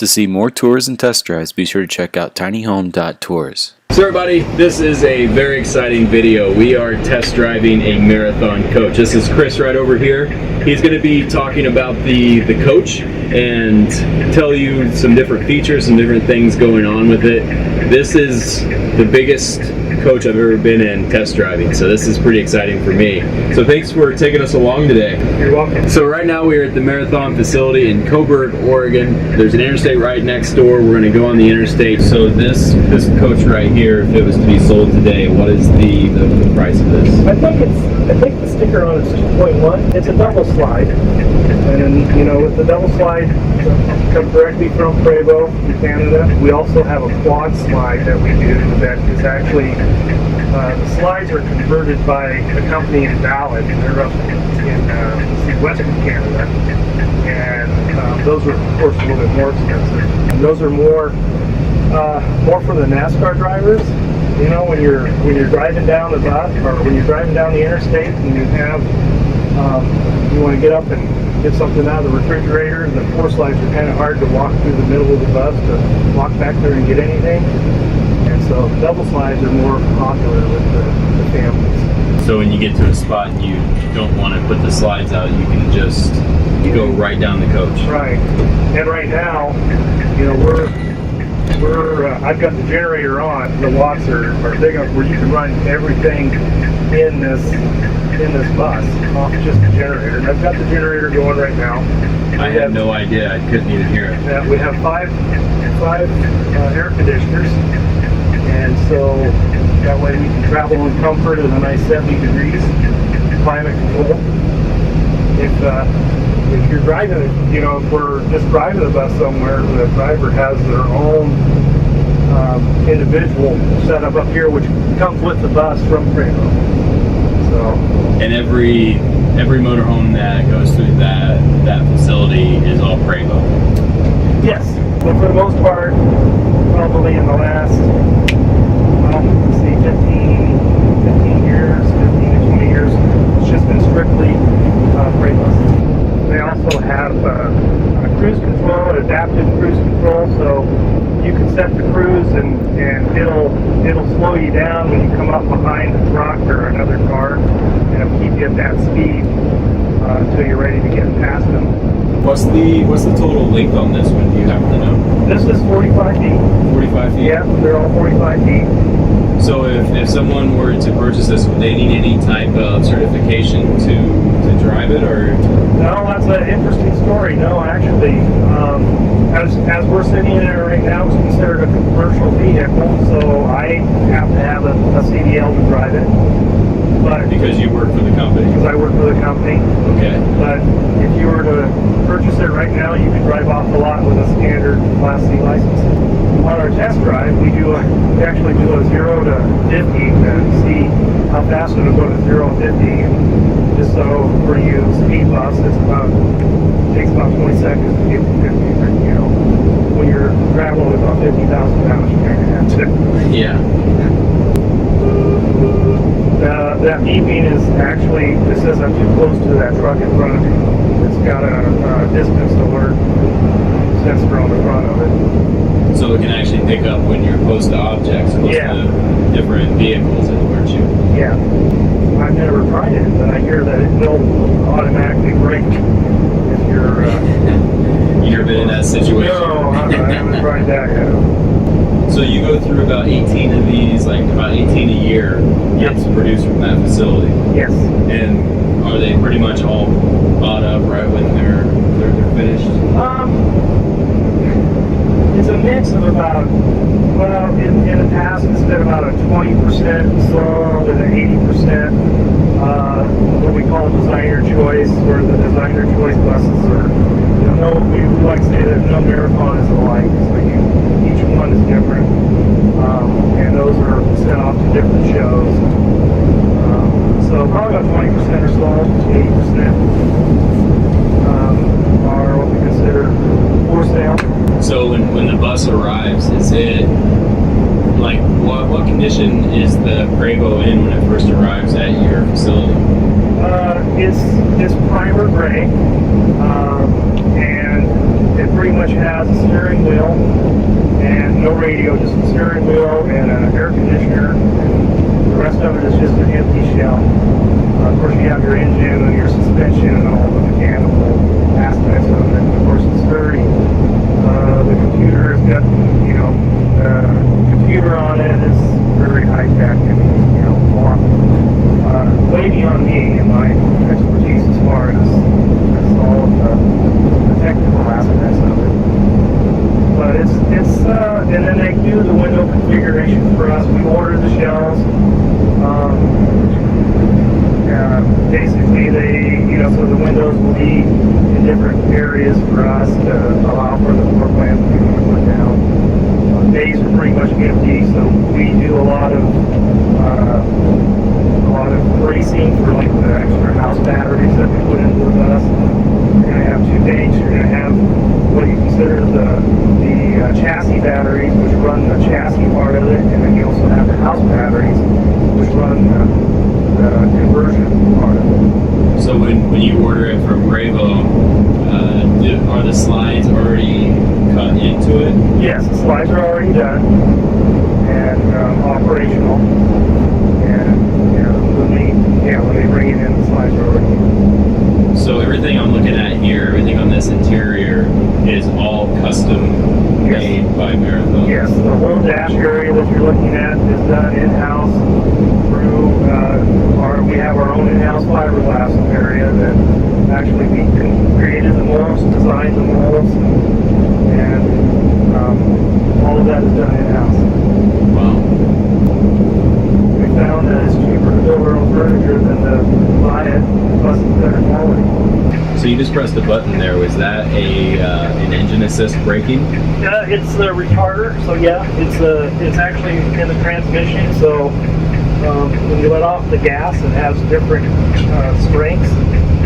To see more tours and test drives, be sure to check out tinyhome.tours. So everybody, this is a very exciting video. We are test driving a marathon coach. This is Chris right over here. He's going to be talking about the coach and tell you some different features, some different things going on with it. This is the biggest coach I've ever been in test driving, so this is pretty exciting for me. So thanks for taking us along today. You're welcome. So right now we are at the marathon facility in Coburg, Oregon. There's an interstate right next door. We're going to go on the interstate. So this coach right here, if it was to be sold today, what is the price of this? I think the sticker on it's 2.1. It's a double slide, and you know, with the double slide, come directly from Prevost in Canada. We also have a quad slide that we do that is actually the slides are converted by a company in Ballard. They're up in western Canada, and those are of course a little bit more expensive. And those are more for the NASCAR drivers. You know, when you're driving down the bus or when you're driving down the interstate and you have you want to get up and get something out of the refrigerator, the four slides are kind of hard to walk through the middle of the bus to walk back there and get anything. And so double slides are more popular with the families. So when you get to a spot and you don't want to put the slides out, you can just go right down the coach. Right. And right now, you know, I've got the generator on. The watts are big enough where you can run everything in this bus off just the generator. And I've got the generator going right now. I had no idea. I couldn't even hear it. Yeah, we have five air conditioners, and so that way we can travel in comfort at a nice 70 degrees climate control. If you're driving, you know, if we're just driving the bus somewhere, the driver has their own individual setup up here, which comes with the bus from Prevost. So, and every motorhome that goes through that facility is all Prevost. Yes, but for the most part, probably in the last, well, let's see, 15 years, 15 to 20 years, it's just been strictly Prevost. They also have cruise control, adaptive cruise control, so you can set the cruise and it'll slow you down when you come up behind a truck or another car, and it'll keep you at that speed until you're ready to get past them. What's the total length on this one? Do you happen to know? This is 45 feet. 45 feet? Yeah, they're all 45 feet. So if someone were to purchase this, would they need any type of certification to drive it, or? No, that's an interesting story. No, actually, as we're sitting in it right now, it's considered a commercial vehicle, so I have to have a CDL to drive it. But because you work for the company? Because I work for the company. Okay. But if you were to purchase it right now, you can drive off the lot with a standard Class C license. On our test drive, we actually do a 0 to 50 to see how fast it'll go to 0 to 50. And just so for you speed bus, it takes about 20 seconds to get to 50. You know, when you're traveling with about 50,000 pounds, you're going to have to. Yeah. That beeping is actually, it says I'm too close to that truck in front of me. It's got a distance alert sensor on the front of it. So it can actually pick up when you're close to objects, close to different vehicles, and alert you. Yeah. I've never tried it, but I hear that it will automatically brake if you're... You ever been in that situation? No, I haven't tried that yet. So you go through about 18 of these, like about 18 a year gets produced from that facility? Yes. And are they pretty much all bought up right when they're finished? It's a mix of about, well, in the past it's been about a 20% sold and an 80% what we call designer choice, where the designer choice buses are, you know, we like to say that no marathon is alike, so each one is different, and those are sent off to different shows. So probably about 20% are sold, 80% are what we consider for sale. So when the bus arrives, is it like what condition is the Prevost in when it first arrives at your facility? It's primer gray, and it pretty much has a steering wheel and no radio, just a steering wheel and an air conditioner. The rest of it is just an empty shell. Of course, you have your engine and your suspension and all the mechanical aspects of it. Of course, it's very, the computer has got, you know, the computer on it is very high tech and, you know, way beyond me and my expertise as far as all of the technical aspects of it. But and then they do the window configuration for us. We order the shells. Basically, so the windows will be in different areas for us to allow for the floor plan that we want to put down. Bays are pretty much empty, so we do a lot of bracing for like the extra house batteries that we put into the bus. You're going to have 2 banks. You're going to have what you consider the chassis batteries, which run the chassis part of it, and then you also have the house batteries, which run the conversion part of it. So when you order it from Prevost, are the slides already cut into it? Yes, the slides are already done and operational. And when they bring it in, the slides are already. So everything I'm looking at here, everything on this interior, is all custom made by Marathon. Yes, the whole dash area that you're looking at is done in-house through we have our own in-house fiberglass area that actually we created the molds, designed the molds, and all of that is done in-house. Wow. We found that it's cheaper to build our own furniture than to buy it, plus it's better quality. So you just pressed the button there. Was that an engine assist braking? Yeah, it's the retarder. So yeah, it's actually in the transmission. So when you let off the gas, it has different strengths.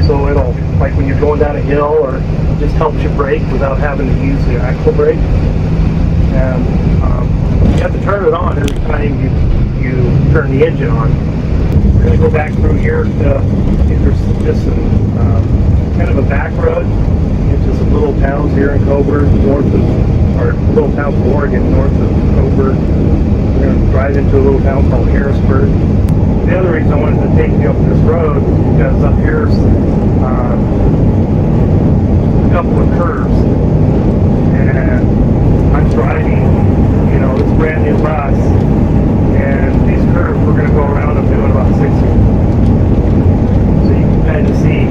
So it'll, like when you're going down a hill, or just helps you brake without having to use the actual brake. And you have to turn it on every time you turn the engine on. We're going to go back through here. There's just some kind of a back road into some little towns here in Coburg, or little towns of Oregon, north of Coburg. We're going to drive into a little town called Harrisburg. The other reason I wanted to take you up this road is because up here's a couple of curves, and I'm driving, this brand new bus, and these curves we're going to go around them doing about 60. So you can kind of see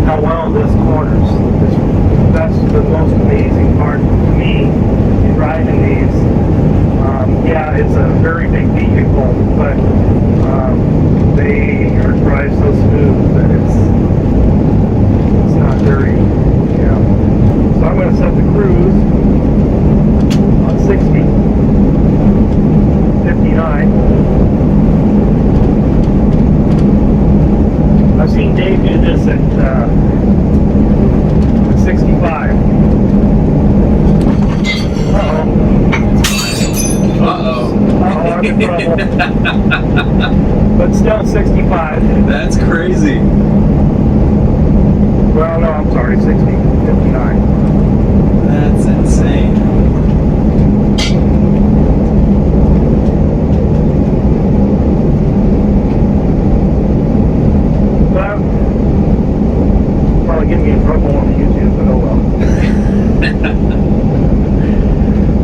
how well this corners. That's the most amazing part to me in driving these. Yeah, it's a very big vehicle, but they drive so smooth that it's not very, So I'm going to set the cruise on 60, 59. I've seen Dave do this at 65. I'm in trouble. But still 65. That's crazy. Well, no, I'm sorry, 60, 59. That's insane. Well, probably get me in trouble on the YouTube, but oh well.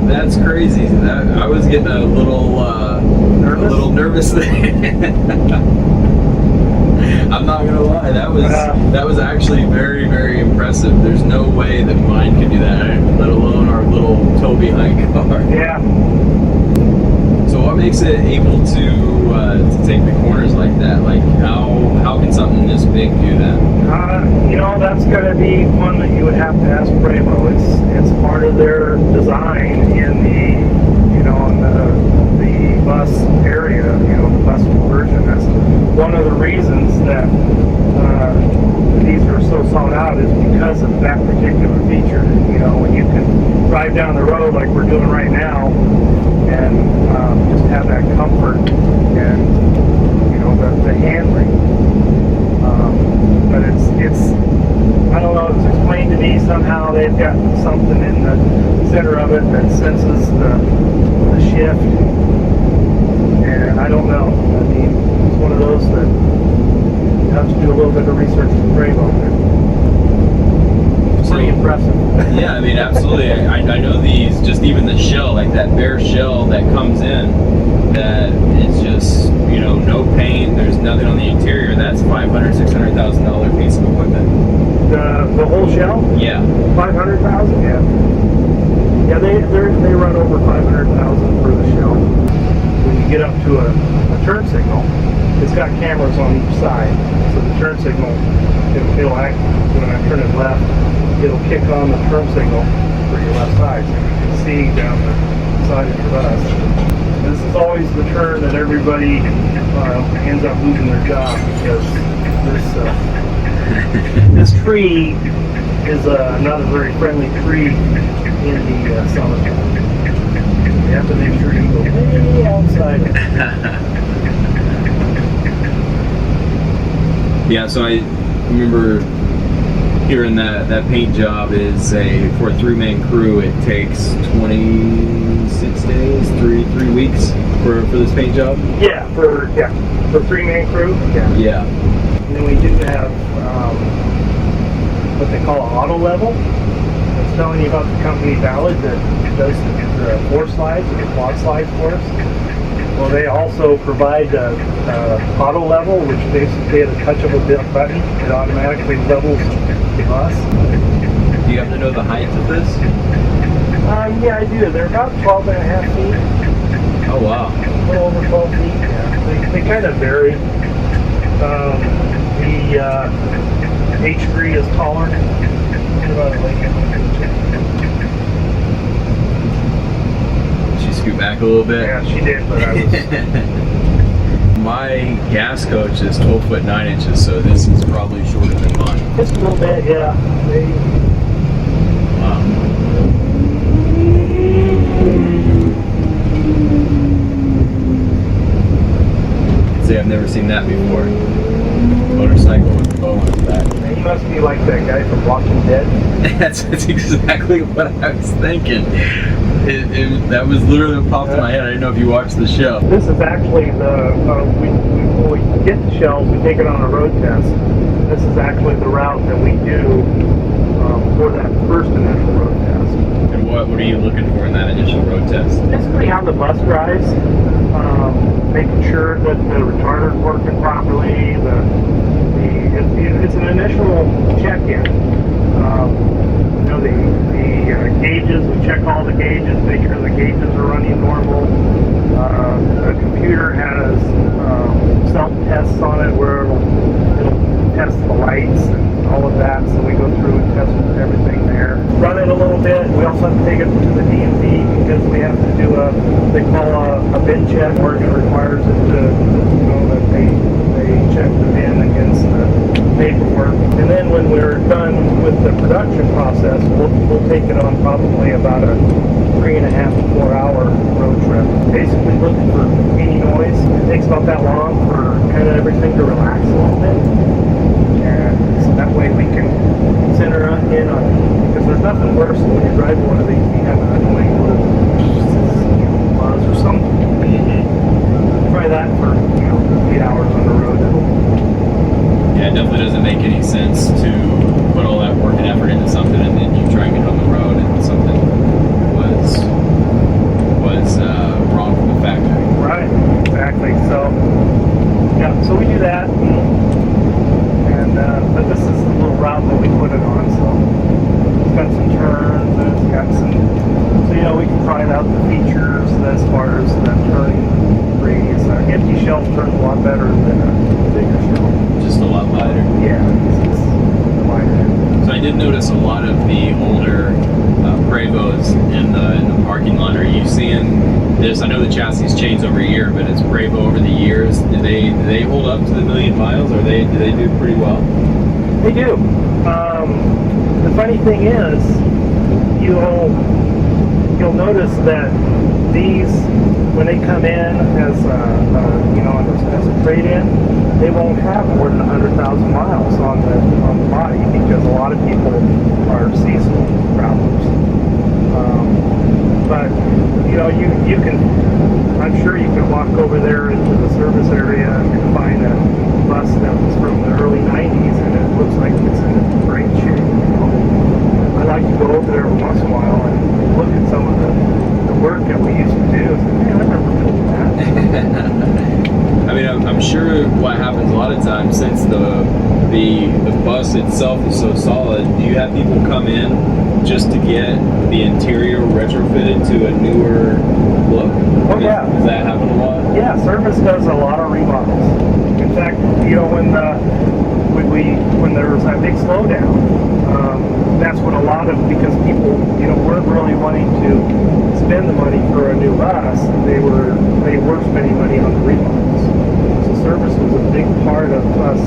That's crazy. I was getting a little nervous there. I'm not gonna lie, that was actually very, very impressive. There's no way that mine could do that, let alone our little tow behind car. Yeah. So what makes it able to take the corners like that? Like how can something this big do that? That's gonna be one that you would have to ask Prevost. It's part of their design in the bus area, the bus conversion. That's one of the reasons that these are so sought out, is because of that particular feature. When you can drive down the road like we're doing right now, and just have that comfort and the handling. But I don't know, it's explained to me somehow they've got something in the center of it that senses the shift. And I don't know. I mean, it's one of those that you have to do a little bit of research to Prevost. Pretty impressive. Yeah, I mean, absolutely. I know these, just even the shell, like that bare shell that comes in, that it's just, you know, no paint, there's nothing on the interior. That's $500,000, $600,000 piece of equipment. The whole shell? Yeah. 500,000, yeah. Yeah, they run over 500,000 for the shell. When you get up to a turn signal, it's got cameras on each side, so the turn signal, it'll act when I turn it left. It'll kick on the turn signal for your left side, so you can see down the side of your bus. This is always the turn that everybody ends up losing their job, because this tree is not a very friendly tree in the summertime. You have to make sure you go way outside. Yeah, so I remember hearing that paint job is for a 3-man crew, it takes 26 days, three weeks for this paint job. Yeah, for 3-man crew. Yeah. And then we do have what they call auto level. I was telling you about the company Valid that does the 4 slides or the quad slides for us. Well, they also provide auto level, which basically at a touch of a button, it automatically levels the bus. Do you happen to know the height of this? Yeah, I do. They're about 12.5 feet. Oh, wow. A little over 12 feet. Yeah. They kind of vary. The H3 is taller. She scoot back a little bit? Yeah, she did, but I was... My gas coach is 12 foot 9 inches, so this is probably shorter than mine. Just a little bit, yeah. Wow. See, I've never seen that before. Motorcycle with the bow on the back. You must be like that guy from Walking Dead. That's exactly what I was thinking. That was literally what popped in my head. I didn't know if you watched the show. This is actually when we get the shells, we take it on a road test. This is actually the route that we do for that first initial road test. And what are you looking for in that initial road test? Basically how the bus drives, making sure that the retarder's working properly. It's an initial check-in. The gauges, we check all the gauges, make sure the gauges are running normal. The computer has self-tests on it where it'll test the lights and all of that, so we go through and test everything there. Run it a little bit. We also have to take it to the DMV because we have to do they call a bin check. Oregon requires it that they check the bin against the paperwork. And then when we're done with the production process, we'll take it on probably about a 3.5 to 4 hour road trip. Basically looking for any noise. It takes about that long for kind of everything to relax a little bit. And so that way we can center in on it. Because there's nothing worse than when you drive one of these, you have an annoying little buzz or something. Try that for 8 hours on the road. Yeah, it definitely doesn't make any sense to put all that work and effort into something and then you try and get on the road and something was wrong from the factory. Right, exactly. So, yeah, so we do that. And but this is the little route that we put it on. So it's got some turns and it's got some. So we can try out the features as far as the turning radius. Empty shell turns a lot better than a bigger shell. Just a lot lighter. Yeah, it's lighter. So I did notice a lot of the older Prevosts in the parking lot. Are you seeing this? I know the chassis changed over a year, but it's Prevost over the years. Do they hold up to the 1,000,000 miles, or do they do pretty well? They do. The funny thing is, you'll you'll notice that these, when they come in as as a trade-in, they won't have more than 100,000 miles on the body, because a lot of people are seasonal travelers. But you can, I'm sure you can walk over there into the service area and find a bus that was from the early 90s, and it looks like it's in great shape. I like to go over there once in a while and look at some of the work that we used to do. Man, I remember doing that. I mean, I'm sure what happens a lot of times, since the bus itself is so solid, do you have people come in just to get the interior retrofitted to a newer look? Oh, yeah. Does that happen a lot? Yeah, service does a lot of remodels. In fact, when there was that big slowdown, that's what a lot of, because people, weren't really wanting to spend the money for a new bus. They were spending money on the remodels. So service was a big part of us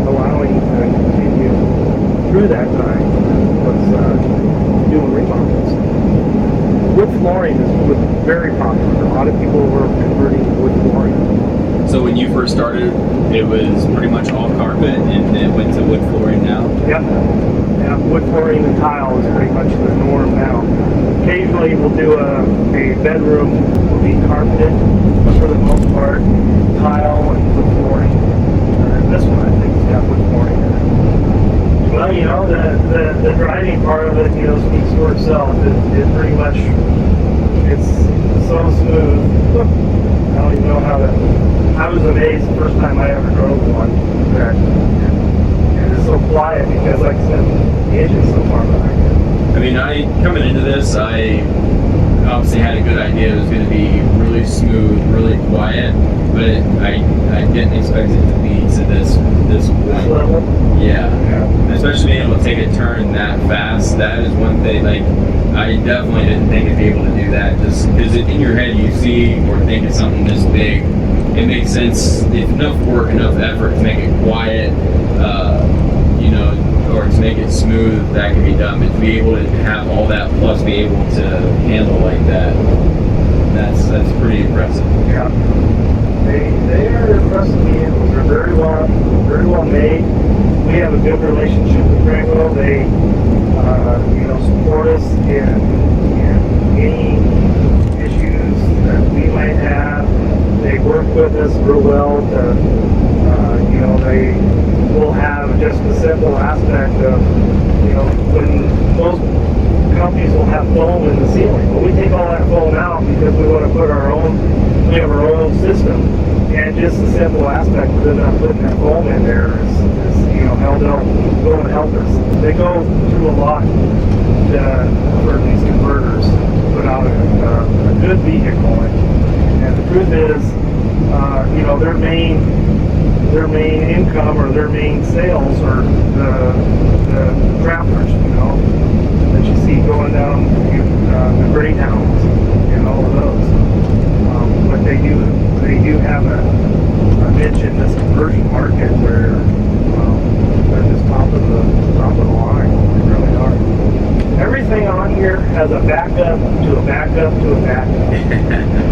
allowing to continue through that time, was doing remodels. Wood flooring was very popular. A lot of people were converting to wood flooring. So when you first started, it was pretty much all carpet, and it went to wood flooring now? Yep. Yeah, wood flooring and tile is pretty much the norm now. Occasionally we'll do a bedroom will be carpeted, but for the most part, tile and wood flooring. This one, I think, has got wood flooring in it. Well, the driving part of it, speaks for itself. It pretty much, it's so smooth. I don't even know how to. I was amazed the first time I ever drove one. And it's so quiet because, like I said, the engine's so far back. I mean, coming into this, I obviously had a good idea it was going to be really smooth, really quiet, but I didn't expect it to be to this point. Level? Yeah. Especially being able to take a turn that fast. That is one thing. Like, I definitely didn't think I'd be able to do that, just because in your head you see or think it's something this big. It makes sense, if enough work, enough effort to make it quiet, or to make it smooth, that can be done. But to be able to have all that, plus be able to handle like that, that's pretty impressive. Yeah. They are impressive vehicles. They're very well made. We have a good relationship with Prevost. They support us in any issues that we might have. They work with us real well to, they will have just the simple aspect of, when most companies will have foam in the ceiling. But we take all that foam out because we want to put we have our own system. And just the simple aspect of them not putting that foam in there is going to help us. They go through a lot for these converters to put out a good vehicle. And the truth is, their main income or their main sales are the travelers, that you see going down the Greyhounds and all of those. But they do have a niche in this conversion market where they're just top of the line. They really are. Everything on here has a backup to a backup to a backup,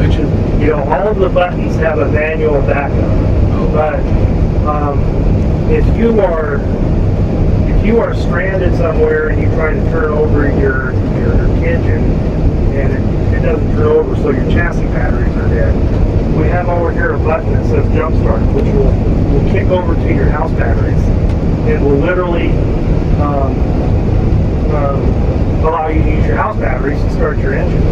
which is, all of the buttons have a manual backup. But if you are stranded somewhere and you try to turn over your engine and it doesn't turn over, so your chassis batteries are dead, we have over here a button that says jump start, which will kick over to your house batteries and will literally allow you to use your house batteries to start your engine.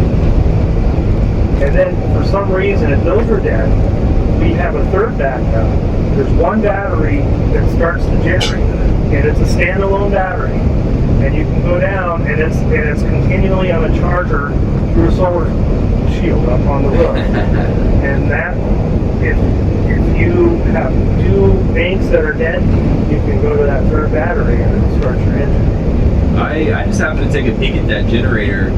And then for some reason, if those are dead, we have a third backup. There's one battery that starts the generator, and it's a standalone battery. And you can go down, and it's continually on a charger through a solar shield up on the roof. And that, if you have two banks that are dead, you can go to that third battery and it'll start your engine. I just happened to take a peek at that generator.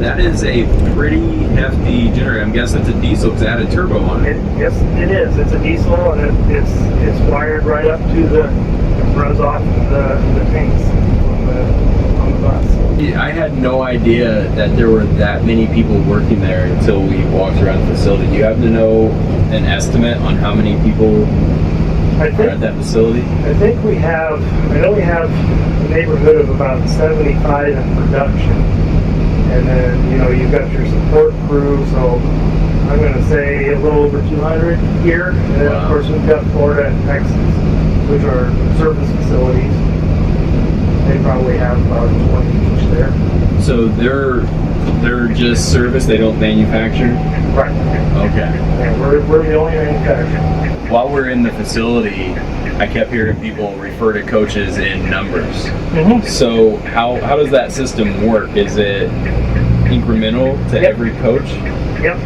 That is a pretty hefty generator. I'm guessing it's a diesel because it had a turbo on it. Yes, it is. It's a diesel, and it's wired right up to runs off the tanks on the bus. I had no idea that there were that many people working there until we walked around the facility. Do you happen to know an estimate on how many people are at that facility? I think we have, I know we have a neighborhood of about 75 in production. And then, you know, you've got your support crew, so I'm going to say a little over 200 here. And then, of course, we've got Florida and Texas, which are service facilities. They probably have about 20 each there. So they're just service, they don't manufacture? Right. Okay. Yeah, we're the only manufacturer. While we're in the facility, I kept hearing people refer to coaches in numbers. Mm-hmm. So how does that system work? Is it incremental to every coach? Yep.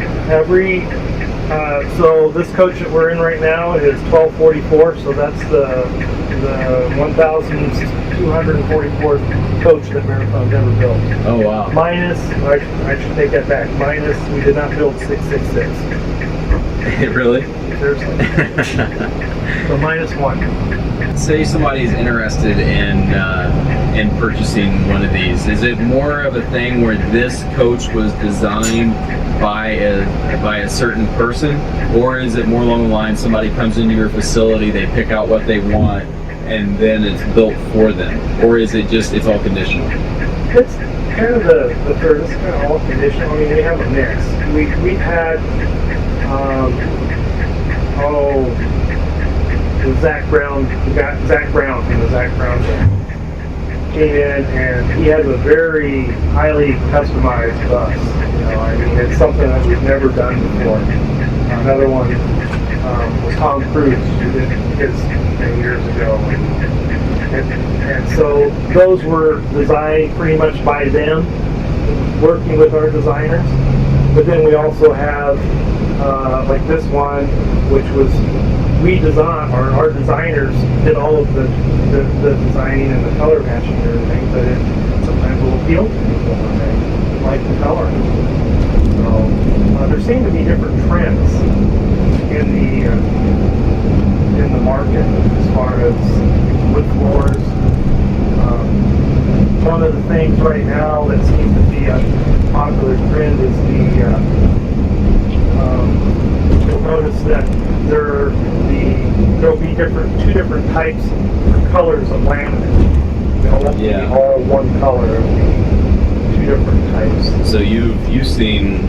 So this coach that we're in right now is 1244, so that's the 1,244th coach that Marathon's ever built. Oh wow. Minus, I should take that back, minus we did not build 666. Really? Seriously. So minus one. Say somebody's interested in purchasing one of these. Is it more of a thing where this coach was designed by a certain person, or is it more along the line somebody comes into your facility, they pick out what they want, and then it's built for them, or is it just it's all conditional? It's kind of the third. It's kind of all conditional. I mean, we have a mix. We've had Zach Brown from the Zach Brown band came in, and he has a very highly customized bus. You know, I mean, it's something that we've never done before. Another one was Tom Cruise, who did his many years ago. And so those were designed pretty much by them, working with our designers. But then we also have, like this one, which was redesigned, or our designers did all of the designing and the color matching and everything, but it sometimes will appeal to people when they like the color. So there seem to be different trends in the market as far as wood floors. One of the things right now that seems to be a popular trend is you'll notice that there'll be two different types or colors of laminate. It won't be all one color. It'll be two different types. So you've seen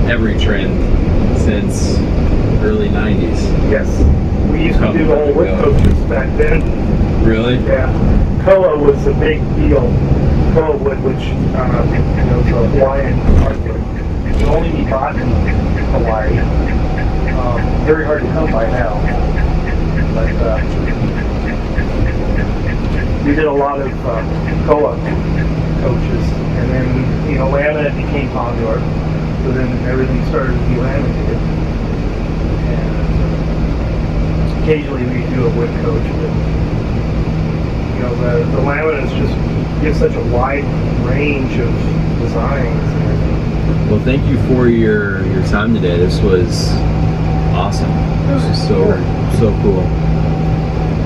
every trend since early 90s. Yes. We used to do all wood coaches back then. Really? Yeah. Koa was a big deal. Koa wood, which is a Hawaiian hardwood. It can only be bought in Hawaii. Very hard to come by now. But we did a lot of Koa coaches, and then laminate became popular. So then everything started to be laminated. And occasionally we do a wood coach, but the laminates just give such a wide range of designs. Well, thank you for your time today. This was awesome. This is so cool.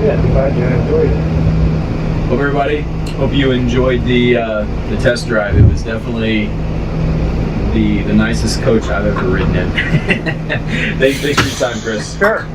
Yeah, I'm glad you enjoyed it. Well, everybody, hope you enjoyed the test drive. It was definitely the nicest coach I've ever ridden in. Thanks for your time, Chris. Sure.